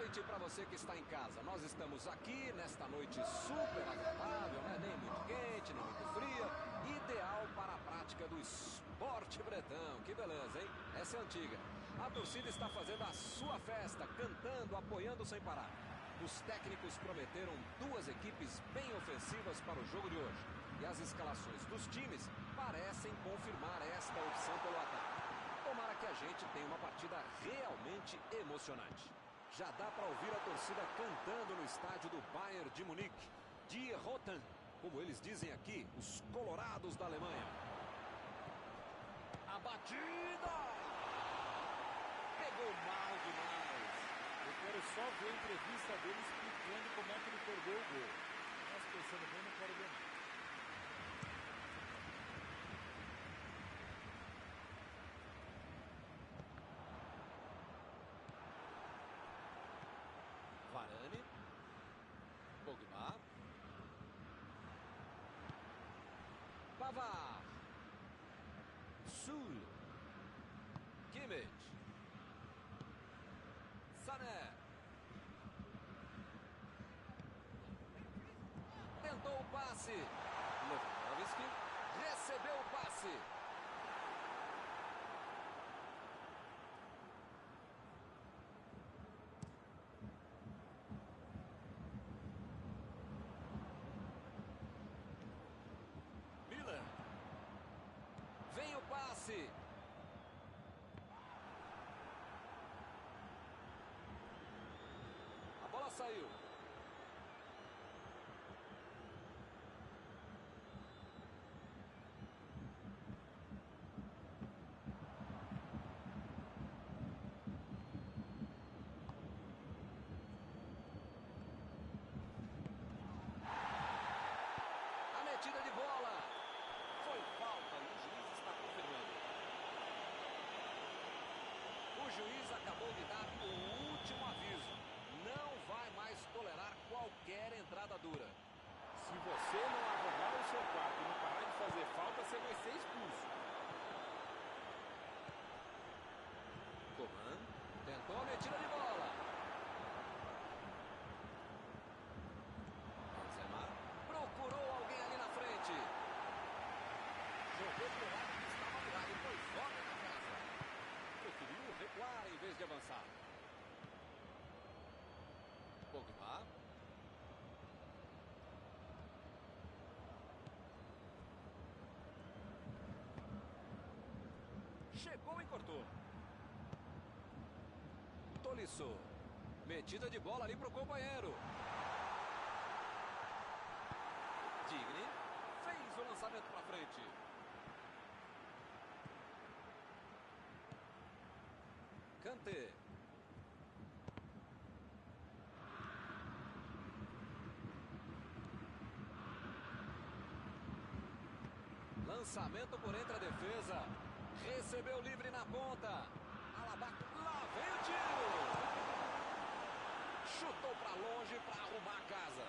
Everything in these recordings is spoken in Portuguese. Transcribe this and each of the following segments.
noite para você que está em casa. Nós estamos aqui nesta noite super agradável, né? Nem muito quente, nem muito fria. Ideal para a prática do esporte bretão. Que beleza, hein? Essa é antiga. A torcida está fazendo a sua festa, cantando, apoiando sem parar. Os técnicos prometeram duas equipes bem ofensivas para o jogo de hoje. E as escalações dos times parecem confirmar esta opção pelo ataque. Tomara que a gente tenha uma partida realmente emocionante. Já dá para ouvir a torcida cantando no estádio do Bayern de Munique. Die Roten, como eles dizem aqui, os colorados da Alemanha. A batida! Pegou mal demais. Eu quero só ver a entrevista dele explicando como é que ele perdeu o gol. Mas pensando bem, não quero ver nada. Varane. Pogba. Pavard. Sul. Kimmich. Sané. Tentou o passe. Lewandowski. Recebeu o passe. Miller. Vem o passe. A bola saiu. A metida de bola. Foi falta e o juiz está confirmando. O juiz acabou de dar o último aviso. Não vai mais tolerar qualquer entrada dura. Se você não arrumar o seu quarto e não parar de fazer falta, você vai ser expulso. Coman tentou a metida de bola. Benzema procurou alguém ali na frente. Jogou pro lado que estava virado e foi fora da casa. Preferiu recuar em vez de avançar. Pogba. Chegou e cortou. Tolisso. Metida de bola ali pro companheiro. Digne fez o lançamento para frente. Kanté. Lançamento por entre a defesa. Recebeu livre na ponta. Alaba, lá vem o tiro. Chutou para longe para arrumar a casa.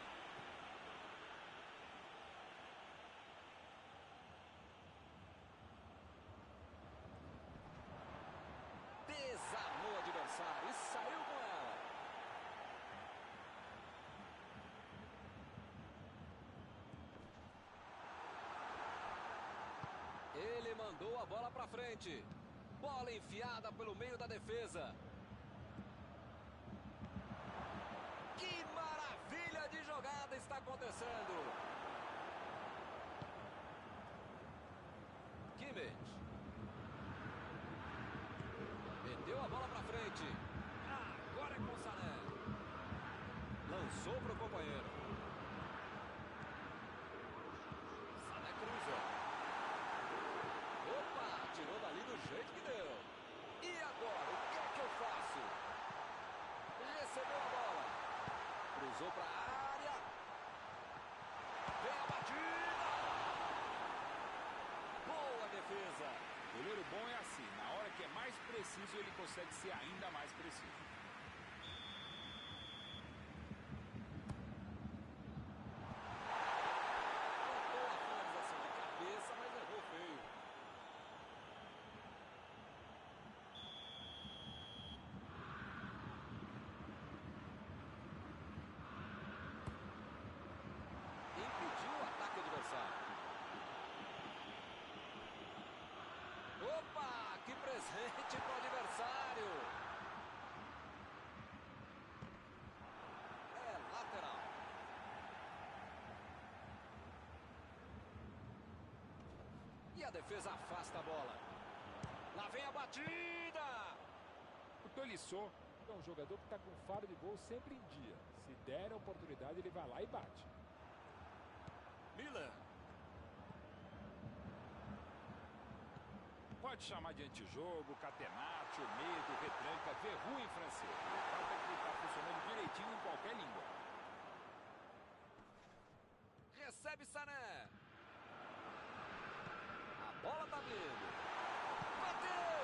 Desarmou o adversário e saiu com ela. Ele mandou a bola para frente. Bola enfiada pelo meio da defesa. Que maravilha de jogada está acontecendo. Kimmich. Meteu a bola para frente. Agora é com o Sané. Lançou para o companheiro. Sané cruza. Opa, tirou dali do jeito que deu. E agora, o que é que eu faço? Recebeu a bola. Cruzou para a área. Vem a batida. Boa defesa. Goleiro bom é assim, na hora que é mais preciso, ele consegue ser ainda mais preciso. Tentou a finalização de cabeça, mas errou feio. Opa, que presente para o adversário. É lateral. E a defesa afasta a bola. Lá vem a batida. O Tolisso é um jogador que está com faro de gol sempre em dia. Se der a oportunidade, ele vai lá e bate. Miller. Pode chamar de antijogo, catenaccio, medo, retranca, verrou em francês. O fato é que está funcionando direitinho em qualquer língua. Recebe Sané. A bola tá vindo. Bateu!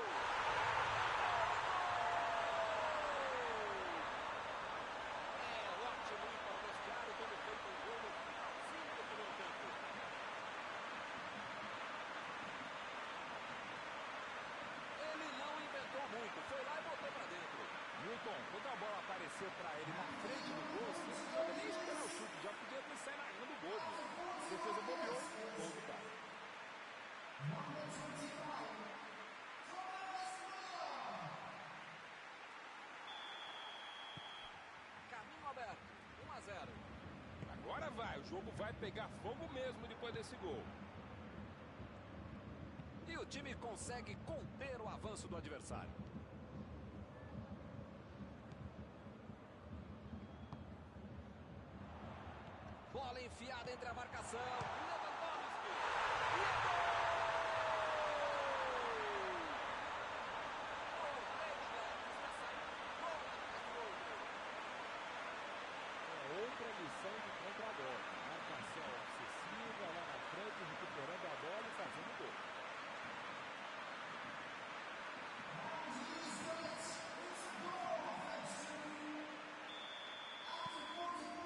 É ótimo ir para o vestiário quando feito um gol no finalzinho do primeiro tempo. Ele não inventou muito, foi lá e botou para dentro. Milton, quando a bola apareceu para ele na frente do gol, você não precisava nem esperar o chute, já podia ter saído narrando o gol. A defesa bobeou, gol do cara. Caminho aberto, 1-0. Agora vai, o jogo vai pegar fogo mesmo depois desse gol. E o time consegue conter o avanço do adversário. Bola enfiada entre a marcação. Lewandowski. E é gol! Está saindo gol atrás de gol. É outra lição de contra-golpe. Marcação obsessiva lá na frente, recuperando a bola e fazendo gol.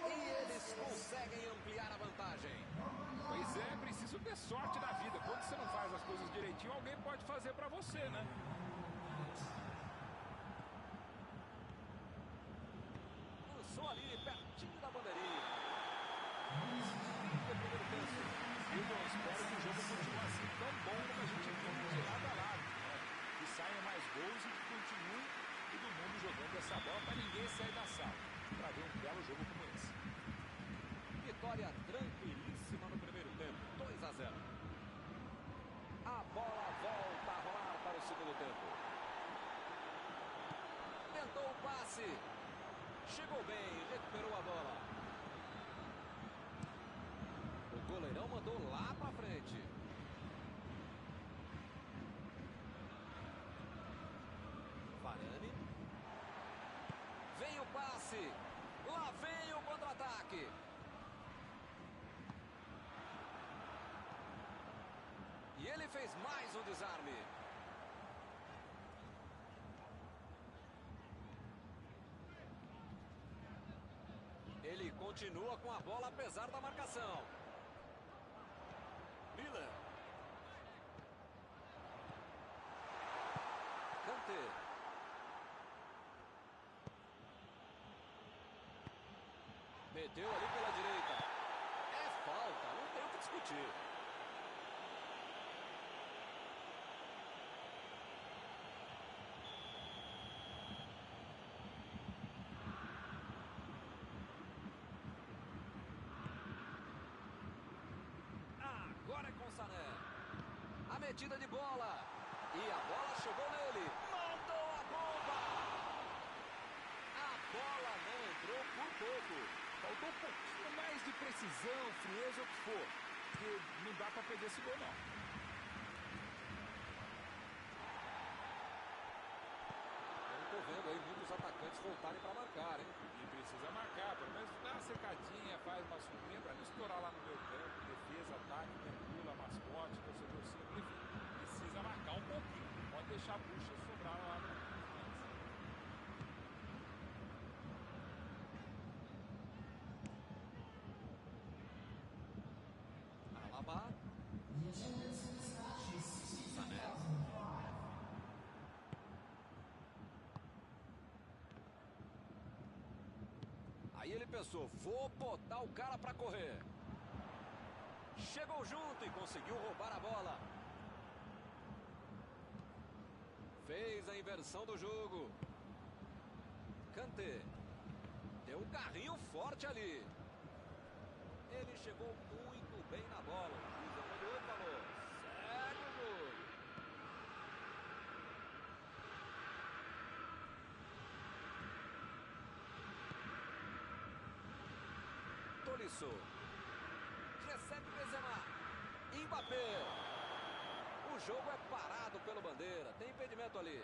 E eles conseguem ampliar a vantagem. Pois é, preciso ter sorte na vida. Quando você não faz as coisas direitinho, alguém pode fazer pra você, né? Lançou ali pertinho da bandeirinha. Fim do primeiro tempo. Eu espero que o jogo continue assim tão bom como a gente viu de lado a lado, né? Que saiam mais gols e que continue todo mundo jogando essa bola para ninguém sair da sala. Para ver um belo jogo como esse. Vitória tranquilíssima no primeiro tempo. 2-0. A bola volta a rolar para o segundo tempo. Tentou o passe. Chegou bem, recuperou a bola. O goleirão mandou lá para frente. Varane. Vem o passe. Lá vem o contra-ataque. E ele fez mais um desarme. Ele continua com a bola apesar da marcação. Miller. Kanté. Meteu ali pela direita. É falta, não tem o que discutir. Agora é com o Sané. A metida de bola. E a bola chegou nele. Mandou a bomba. A bola não entrou por pouco. Faltou um pouquinho mais de precisão, frieza ou o que for. Porque não dá para perder esse gol, não. Eu tô vendo aí muitos atacantes voltarem para marcar, hein? E precisa marcar, pelo menos dá uma cercadinha, faz uma surpresa para não estourar lá no meu campo, defesa, ataque, tranquila, mascote, torcedor sempre, enfim. Precisa marcar um pouquinho, não pode deixar a bucha sobrar lá no... Alaba. Sané. Aí ele pensou, vou botar o cara para correr. Chegou junto e conseguiu roubar a bola. Fez a inversão do jogo. Kanté. Deu um carrinho forte ali. Ele chegou muito bem na bola. O juiz avaliou e falou: segue o jogo. Tolisso. Recebe Benzema. Mbappé. O jogo é parado pelo bandeira. Tem impedimento ali.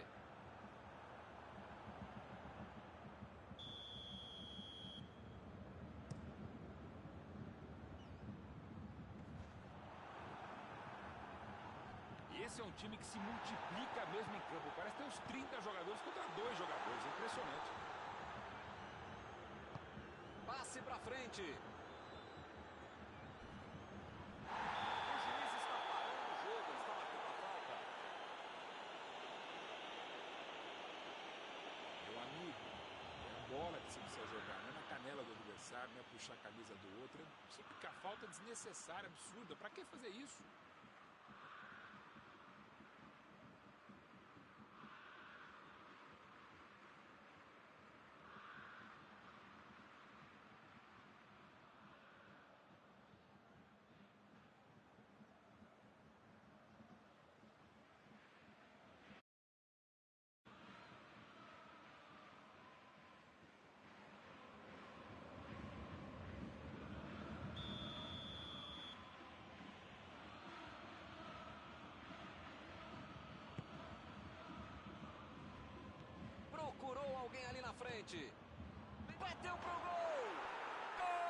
Esse é um time que se multiplica mesmo em campo. Parece ter uns 30 jogadores contra 2 jogadores. É impressionante. Passe pra frente. Bola que você precisa jogar, não é na canela do adversário, não é puxar a camisa do outro. Típica falta desnecessária, absurda. Pra que fazer isso? Procurou alguém ali na frente. Bateu pro gol. Gol!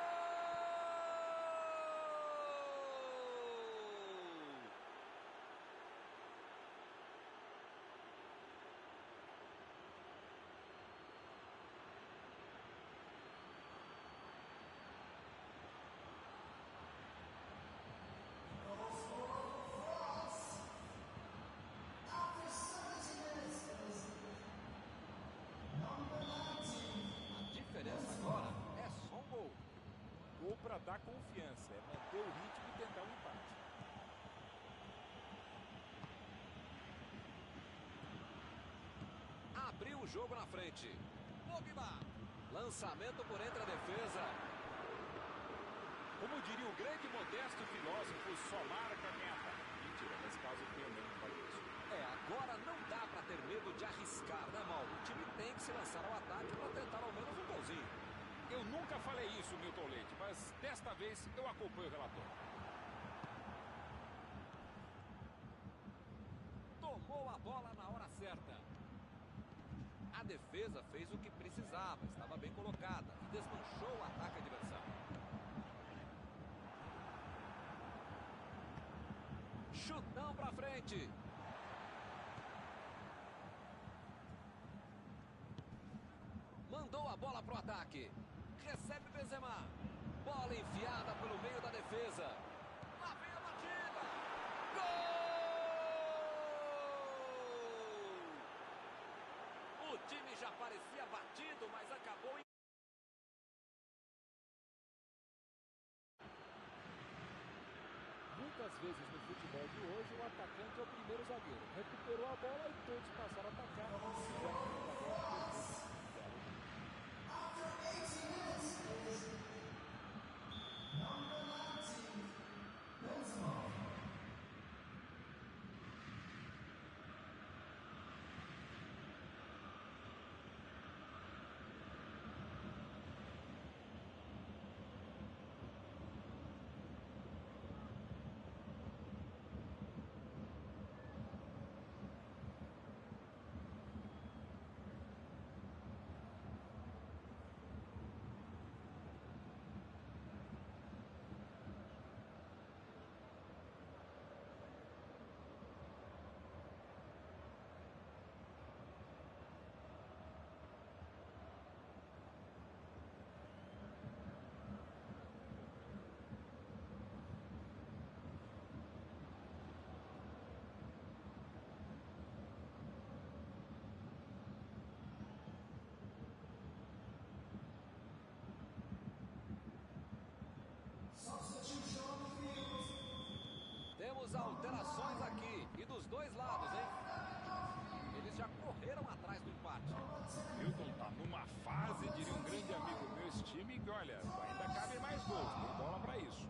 A diferença agora é só um gol. Gol para dar confiança, é manter o ritmo e tentar o empate. Abriu o jogo na frente. Pogba. Lançamento por entre a defesa. Como diria o grande e modesto filósofo, só marca quem ataca. Mentira, nesse caso eu tenho medo de fazer isso. Agora não dá para ter medo de arriscar, né, Mauro? O time tem que se lançar ao ataque para tentar ao menos um golzinho. Eu nunca falei isso, Milton Leite, mas desta vez eu acompanho o relatório. Tomou a bola na hora certa. A defesa fez o que precisava, estava bem colocada e desmanchou o ataque adversário. Chutão pra frente. Mandou a bola pro ataque. Recebe Benzema. Bola enfiada pelo meio da defesa. Lá vem a batida. Gol! O time já parecia batido, mas acabou em... Muitas vezes no futebol de hoje, o atacante é o primeiro zagueiro. Recuperou a bola e todos passaram a atacar. Temos alterações aqui e dos dois lados, hein? Eles já correram atrás do empate. Milton tá numa fase, diria um grande amigo meu, esse time, que olha, ainda cabe mais gols, tem bola para isso.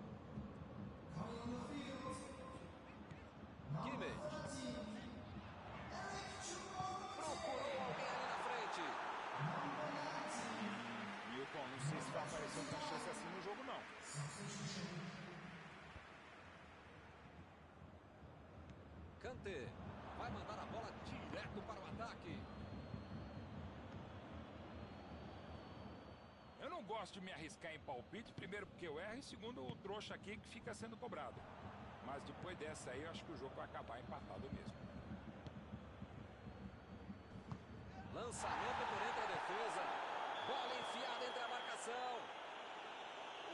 Kimmich. Procurou alguém ali na frente. Milton, não sei se vai aparecer outra chance assim no jogo, não. Kanté vai mandar a bola direto para o ataque. Eu não gosto de me arriscar em palpite, primeiro porque eu erro e segundo o trouxa aqui que fica sendo cobrado. Mas depois dessa aí, eu acho que o jogo vai acabar empatado mesmo. Lançamento por entre a defesa. Bola enfiada entre a marcação.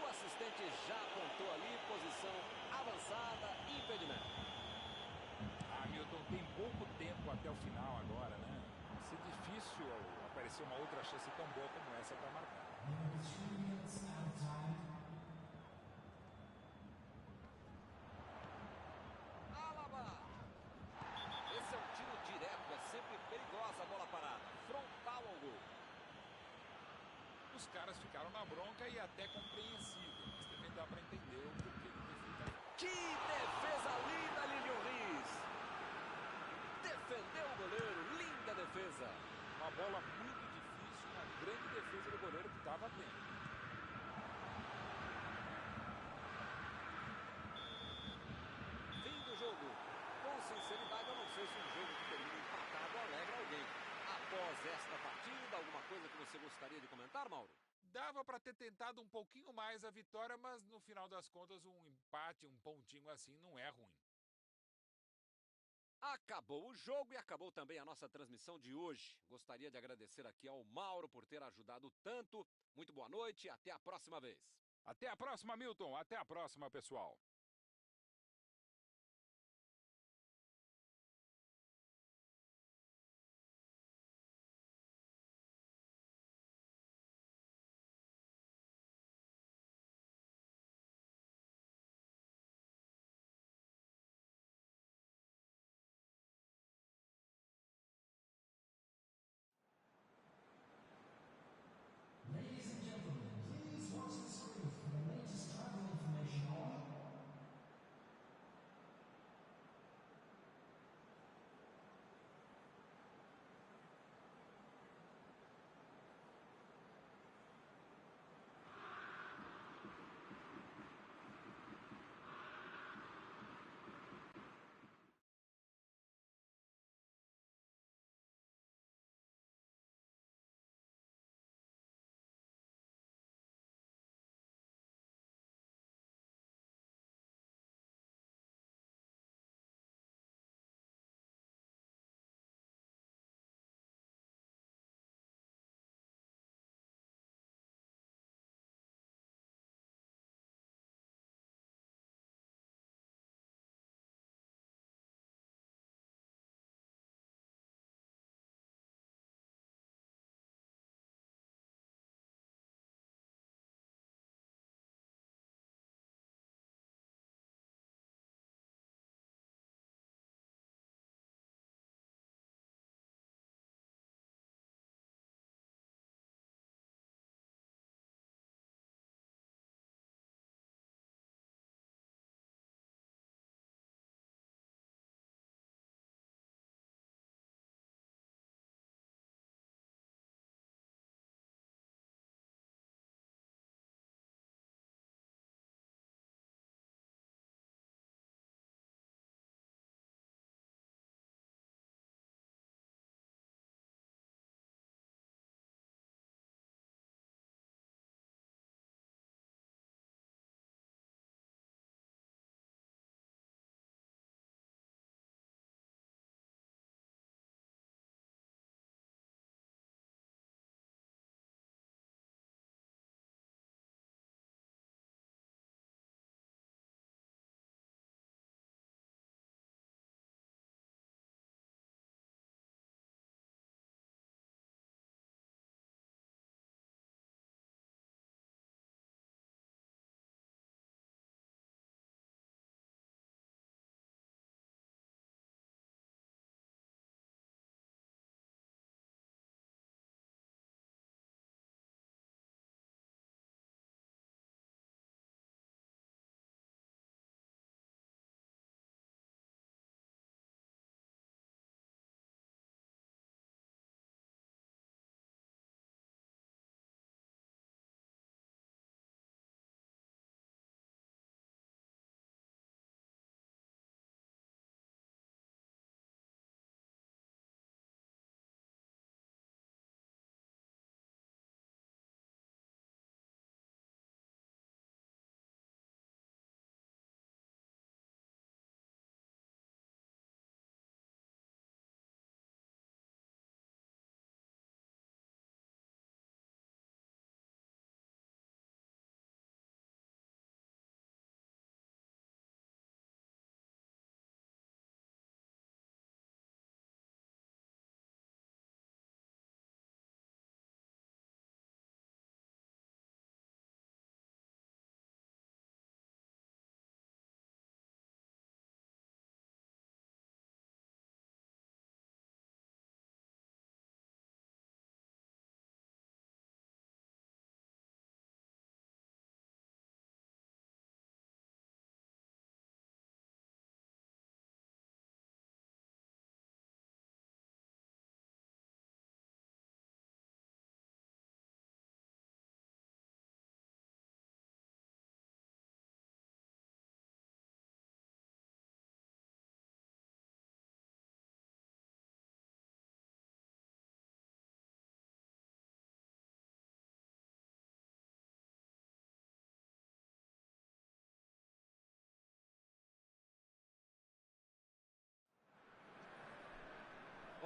O assistente já apontou ali, posição avançada, impedimento. Ah, Milton, tem pouco tempo até o final agora, né? Vai ser difícil aparecer uma outra chance tão boa como essa para marcar. Alaba. Esse é um tiro direto, é sempre perigosa a bola parada. Frontal ao gol. Os caras ficaram na bronca e até compreensível, mas também dá para entender o porquê do defeito. Que defesa linda, Lilian Reis. Defendeu o goleiro, linda defesa. Uma bola muito difícil, uma grande defesa do goleiro que estava atento. Fim do jogo. Com sinceridade, eu não sei se um jogo que termina empatado alegra alguém. Após esta partida, alguma coisa que você gostaria de comentar, Mauro? Dava para ter tentado um pouquinho mais a vitória, mas no final das contas um empate, um pontinho assim não é ruim. Acabou o jogo e acabou também a nossa transmissão de hoje. Gostaria de agradecer aqui ao Mauro por ter ajudado tanto. Muito boa noite e até a próxima vez. Até a próxima, Milton. Até a próxima, pessoal. Ladies and gentlemen, please watch the screen for the latest travel information on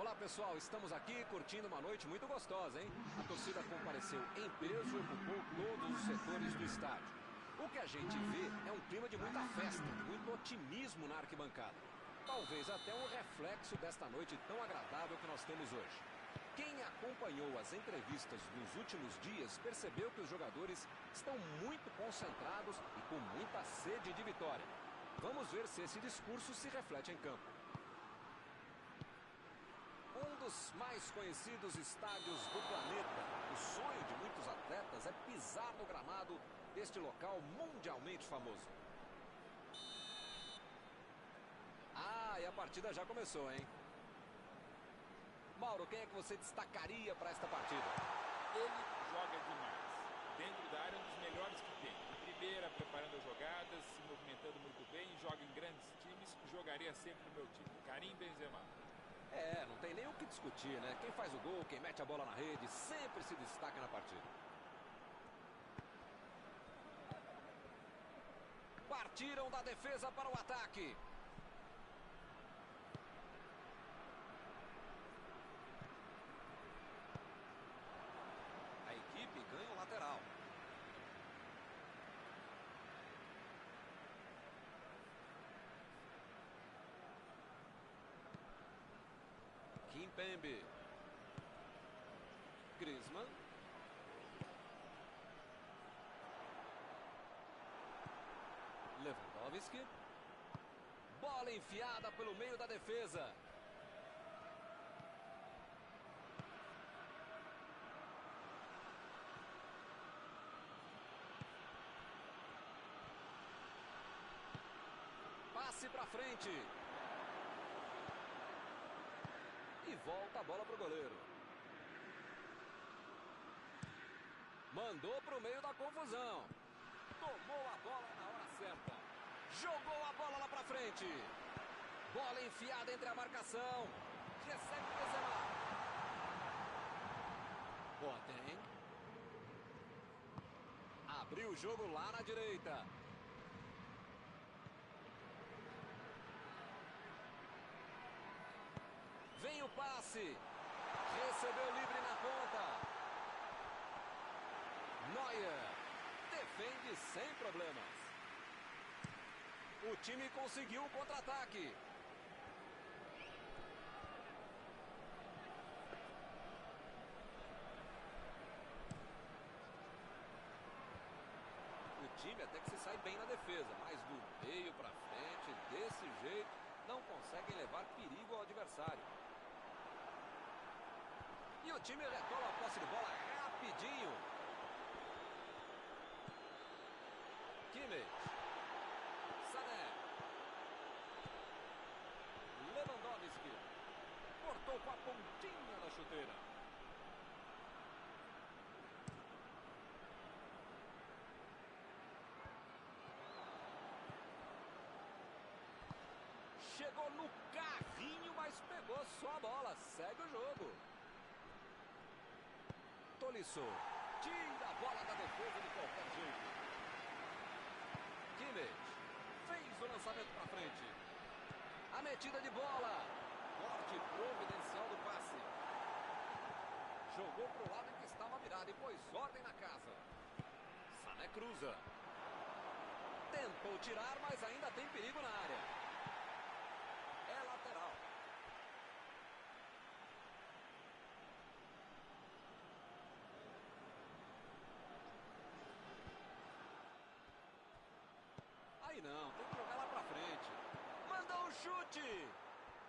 Olá pessoal, estamos aqui curtindo uma noite muito gostosa, hein? A torcida compareceu em peso e ocupou todos os setores do estádio. O que a gente vê é um clima de muita festa, muito otimismo na arquibancada. Talvez até um reflexo desta noite tão agradável que nós temos hoje. Quem acompanhou as entrevistas nos últimos dias percebeu que os jogadores estão muito concentrados e com muita sede de vitória. Vamos ver se esse discurso se reflete em campo. Um dos mais conhecidos estádios do planeta. O sonho de muitos atletas é pisar no gramado deste local mundialmente famoso. Ah, e a partida já começou, hein? Mauro, quem é que você destacaria para esta partida? Ele joga demais. Dentro da área, um dos melhores que tem. De primeira, preparando as jogadas, se movimentando muito bem, joga em grandes times. Jogaria sempre no meu time. Karim Benzema. É, não tem nem o que discutir, né? Quem faz o gol, quem mete a bola na rede, sempre se destaca na partida. Partiram da defesa para o ataque. A equipe ganha o lateral. Kimpembe. Griezmann. Lewandowski. Bola enfiada pelo meio da defesa. Passe para frente. E volta a bola para o goleiro. Mandou para o meio da confusão. Tomou a bola na hora certa. Jogou a bola lá para frente. Bola enfiada entre a marcação. Recebe Benzema. Boateng. Abriu o jogo lá na direita. Vem o passe. Recebeu livre na ponta. Neuer defende sem problemas. O time conseguiu o contra-ataque. O time até que se sai bem na defesa, mas do meio para frente, desse jeito, não conseguem levar perigo ao adversário. E o time retoma a posse de bola rapidinho. Kimmich. Sané. Lewandowski. Cortou com a pontinha da chuteira. Chegou no carrinho, mas pegou só a bola. Segue o jogo. Tolisso. Tira a bola da defesa de qualquer jeito. Kimmich. Fez o lançamento para frente. A metida de bola. Corte providencial do passe. Jogou para o lado em que estava virado e pôs ordem na casa. Sané cruza. Tentou tirar, mas ainda tem perigo na área. É lateral. Aí não, tem que jogar lá pra frente. Mandou um chute.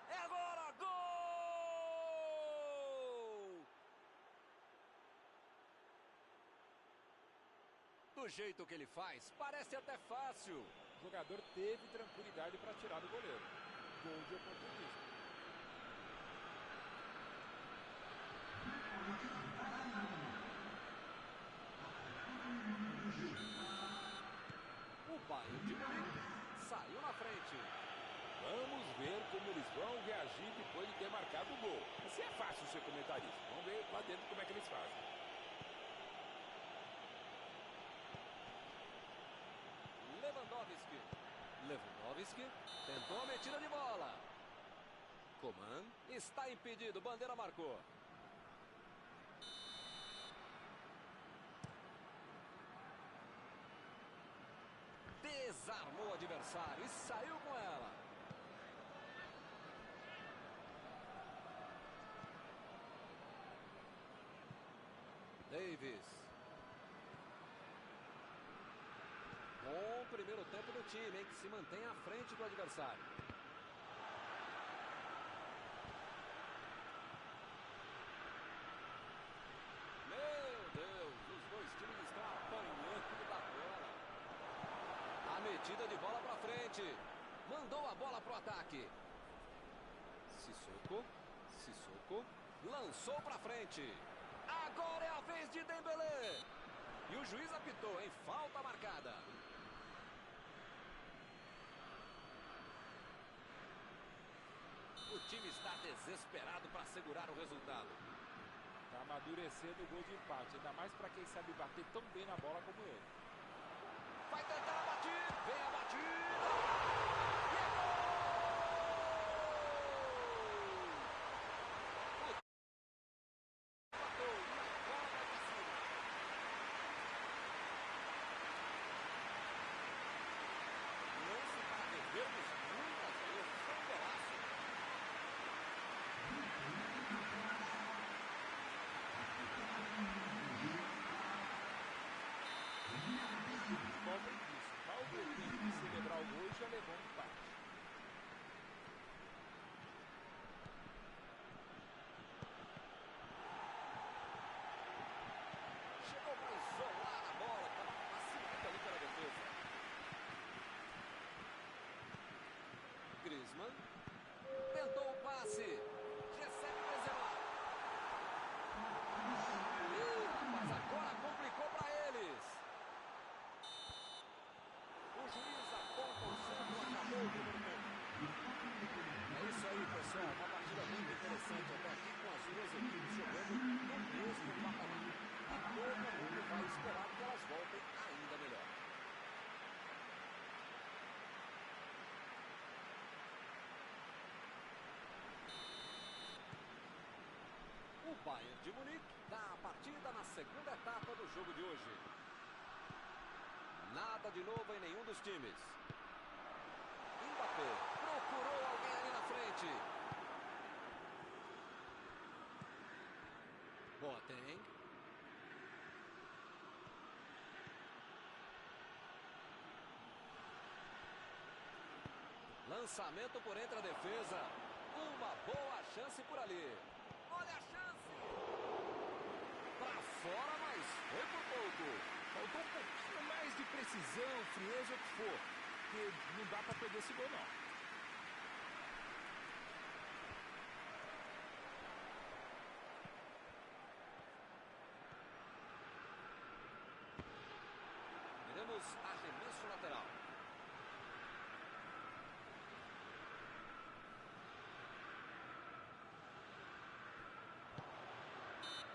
É agora, gol! Do jeito que ele faz, parece até fácil. O jogador teve tranquilidade para tirar do goleiro. Gol de oportunismo. O Bayern de Munique saiu na frente. Vamos ver como eles vão reagir depois de ter marcado o gol. Assim é fácil ser comentarista. Vamos ver lá dentro como é que eles fazem. Lewandowski. Lewandowski tentou a metida de bola. Coman está impedido, bandeira marcou. Desarmou o adversário e saiu com ela. Davis. Bom primeiro tempo do time, hein, que se mantém à frente do adversário. Meu Deus, os dois times estão apanhando da bola. A metida de bola para frente. Mandou a bola para o ataque. Sissoko. Lançou para frente. Agora é a vez de Dembélé. E o juiz apitou, hein? Falta marcada. O time está desesperado para segurar o resultado. Está amadurecendo o gol de empate, ainda mais para quem sabe bater tão bem na bola como ele. Vai tentar a batida. Vem a batida. E é gol! Matou. E agora vai para cima. Lance para revermos muitas vezes. Foi um golaço. Futebol tem disso. Mal deu tempo de celebrar o gol e já levou um empate. Chegou para isolar a bola. Estava facilita ali pela defesa. Griezmann. Tentou o passe. Recebe Benzema. Mas agora complicou para eles. O juiz aponta o centro, acabou o primeiro tempo. É isso aí, pessoal. Uma partida muito interessante até aqui, com as duas equipes jogando no mesmo patamar. E todo mundo vai esperar que elas voltem ainda melhor. O Bayern de Munique dá a partida na segunda etapa do jogo de hoje. Nada de novo em nenhum dos times. Mbappé procurou alguém ali na frente. Boateng. Lançamento por entre a defesa. Uma boa chance por ali. Olha a chance. Pra fora, mas foi por pouco. Faltou um pouquinho mais de precisão, frieza, o que for. Porque não dá para perder esse gol, não. Teremos arremesso lateral.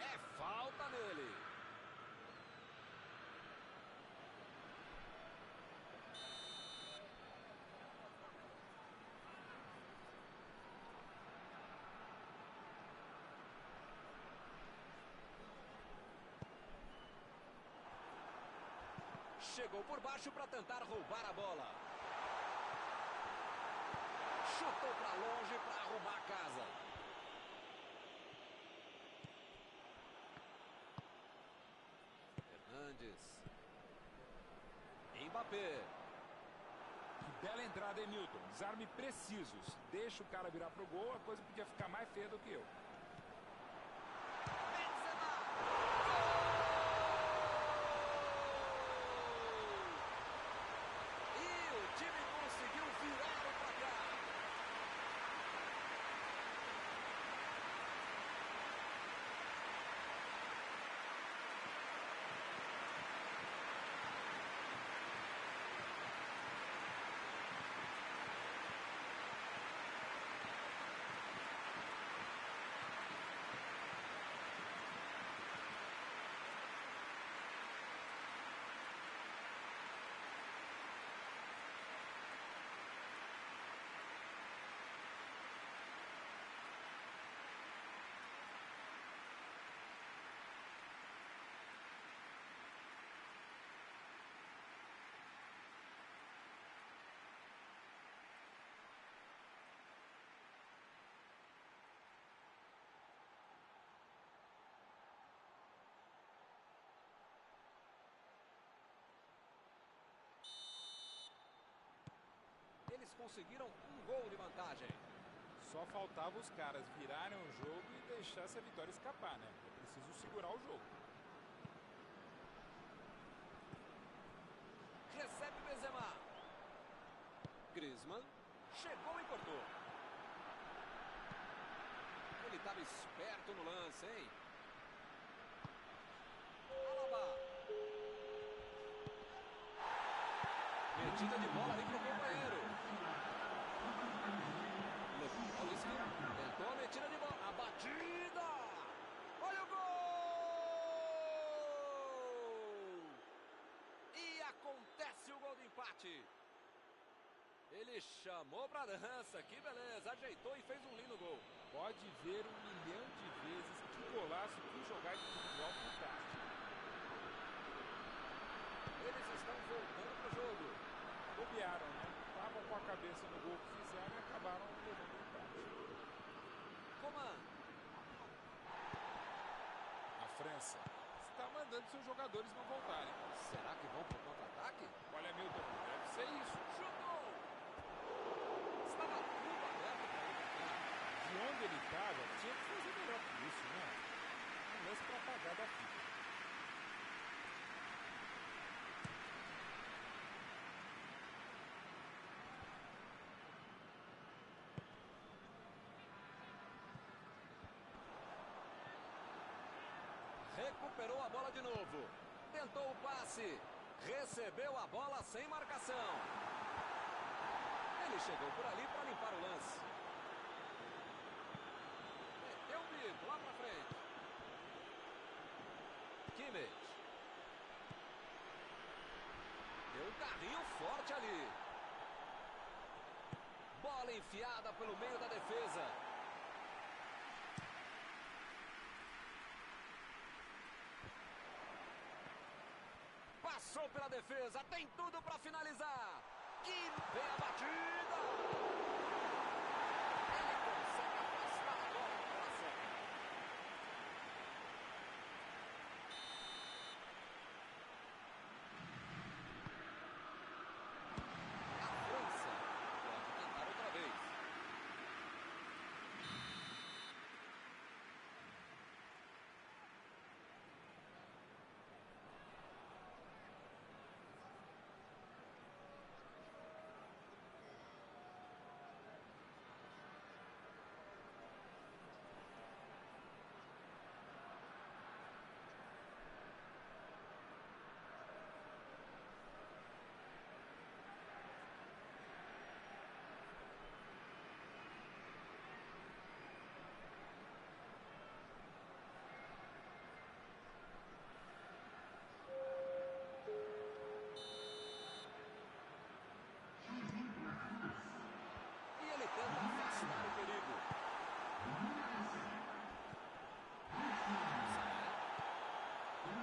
É falta nele. Chegou por baixo para tentar roubar a bola. Chutou para longe para arrumar a casa. Hernandes. Mbappé. Que bela entrada, hein, Milton? Desarme precisos. Deixa o cara virar pro gol, a coisa podia ficar mais feia do que eu. Conseguiu virar o placar. conseguiram um gol de vantagem. Só faltava os caras virarem o jogo e deixar essa vitória escapar, né? É preciso segurar o jogo. Recebe Benzema. Griezmann chegou e cortou. Ele estava esperto no lance, hein? Alaba. Metida de bola ali pro companheiro. Lewandowski tentou a metida de bola. A batida. Olha o gol! E acontece o gol de empate. Ele chamou pra dança. Que beleza. Ajeitou e fez um lindo gol. Pode ver 1 milhão de vezes que golaço, que jogada individual fantástica. Eles estão voltando pro jogo. Bobearam, né? Estavam com a cabeça no gol que fizeram e acabaram levando o empate. Coman. A França está mandando seus jogadores não voltarem. Será que vão pro contra-ataque? Olha, Milton, deve ser isso. Chutou! Estava tudo aberto para ele. De onde ele estava, tinha que fazer melhor que isso, né? Um lance para apagar da fita. Recuperou a bola de novo. Tentou o passe. Recebeu a bola sem marcação. Ele chegou por ali para limpar o lance. Meteu o bico lá para frente. Kimmich. Deu um carrinho forte ali. Bola enfiada pelo meio da defesa. Passou pela defesa, tem tudo para finalizar. Que vem a batida. Ele consegue afastar a bola do coração. A França pode tentar outra vez. E ele tenta afastar o perigo.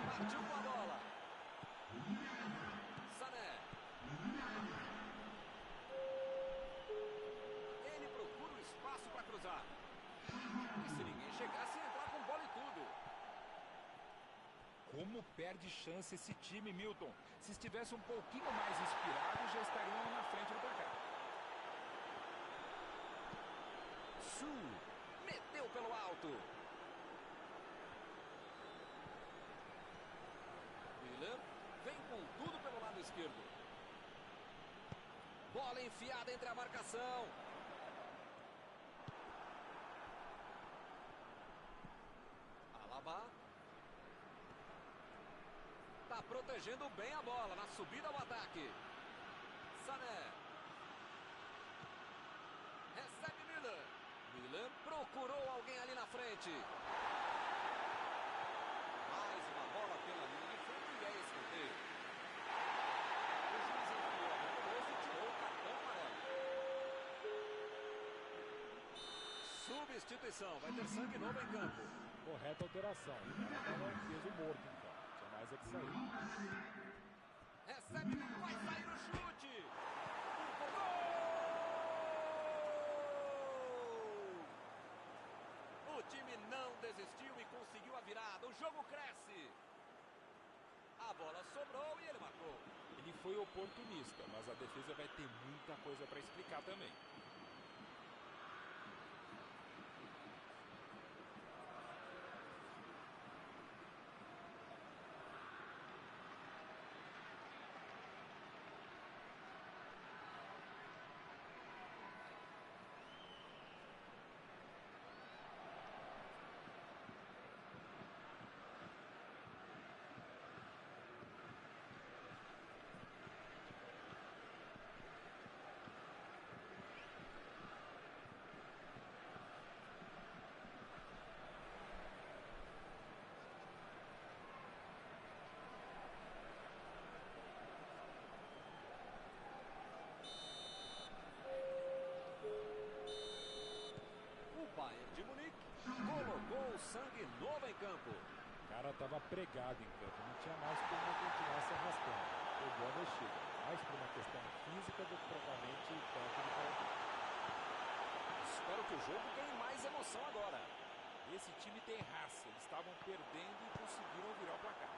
Partiu com a bola. Sané. Ele procura o espaço para cruzar. E se ninguém chegasse, entrar com bola e tudo. Como perde chance esse time, Milton. Se estivesse um pouquinho mais inspirado, já estariam na frente do placar. Su meteu pelo alto. Willian vem com tudo pelo lado esquerdo. Bola enfiada entre a marcação. Alaba. Tá protegendo bem a bola na subida ao ataque. Sané. Recebe Miller. Miller procurou alguém ali na frente. Mais uma bola pela linha de fundo e é escanteio. O juiz enviou a mão no bolso e tirou o cartão amarelo. Substituição. Vai ter sangue novo em campo. Correta alteração. O cara estava peso morto, então. Tinha mais é que sair. Recebe, vai sair o chute. Gol! O time não desistiu e conseguiu a virada. O jogo cresce. A bola sobrou e ele marcou. Ele foi oportunista, mas a defesa vai ter muita coisa para explicar também. Bayern de Munique colocou o sangue novo em campo. O cara estava pregado em campo, não tinha mais como continuar se arrastando. Foi boa mexida, mais por uma questão física do que propriamente técnica. Espero que o jogo ganhe mais emoção agora. Esse time tem raça, eles estavam perdendo e conseguiram virar o placar.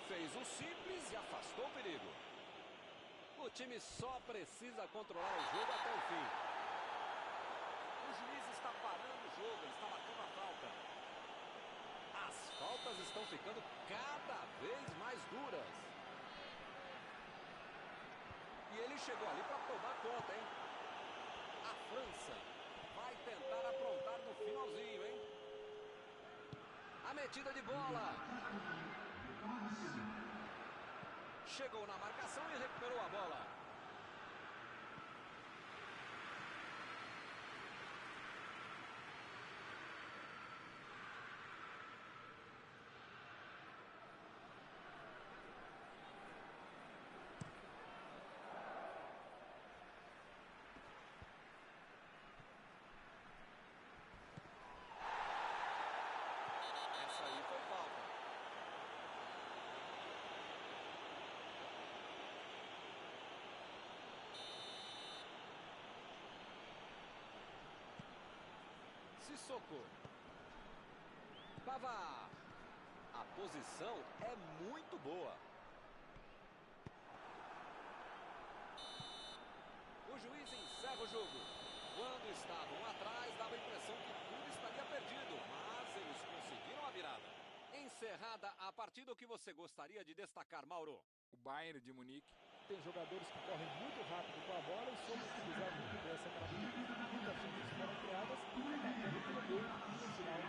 Fez o simples e afastou o perigo. O time só precisa controlar o jogo até o fim. O juiz está parando o jogo, ele está marcando a falta. As faltas estão ficando cada vez mais duras. E ele chegou ali para tomar conta, hein? A França vai tentar aprontar no finalzinho, hein? A metida de bola. Chegou na marcação e recuperou a bola. Essa aí foi falta. Sissoko. Pavard. A posição é muito boa. O juiz encerra o jogo. Quando estavam atrás, dava a impressão que tudo estaria perdido, mas eles conseguiram a virada. Encerrada a partida, o que você gostaria de destacar, Mauro? O Bayern de Munique tem jogadores que correm muito rápido com a bola e soube utilizar muito bem essa característica. Muitas chances foram criadas, acabando que no meio e no final